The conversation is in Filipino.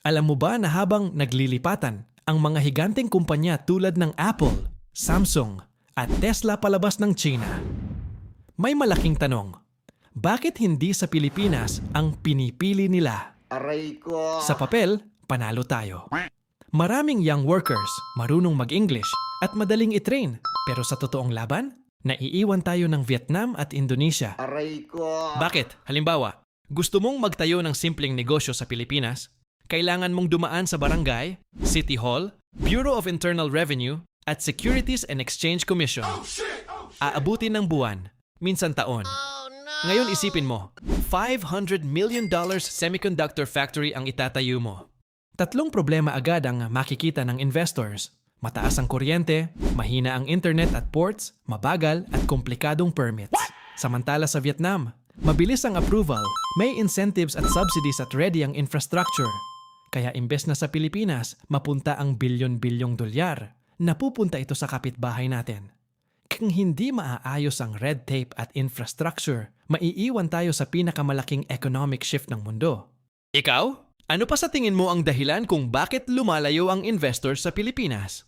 Alam mo ba na habang naglilipatan ang mga higanteng kumpanya tulad ng Apple, Samsung at Tesla palabas ng China, may malaking tanong. Bakit hindi sa Pilipinas ang pinipili nila? Aray ko! Sa papel, panalo tayo. Maraming young workers, marunong mag-English at madaling i-train. Pero sa totoong laban, naiiwan tayo ng Vietnam at Indonesia. Aray ko! Bakit? Halimbawa, gusto mong magtayo ng simpleng negosyo sa Pilipinas? Kailangan mong dumaan sa barangay, City Hall, Bureau of Internal Revenue, at Securities and Exchange Commission. Aabutin ng buwan, minsan taon. Ngayon isipin mo, $500 million semiconductor factory ang itatayo mo. Tatlong problema agad ang makikita ng investors. Mataas ang kuryente, mahina ang internet at ports, mabagal at komplikadong permits. Samantala sa Vietnam, mabilis ang approval, may incentives at subsidies at ready ang infrastructure. Kaya imbes na sa Pilipinas, mapunta ang bilyon-bilyong dolyar, napupunta ito sa kapitbahay natin. Kung hindi maaayos ang red tape at infrastructure, maiiwan tayo sa pinakamalaking economic shift ng mundo. Ikaw? Ano pa sa tingin mo ang dahilan kung bakit lumalayo ang investors sa Pilipinas?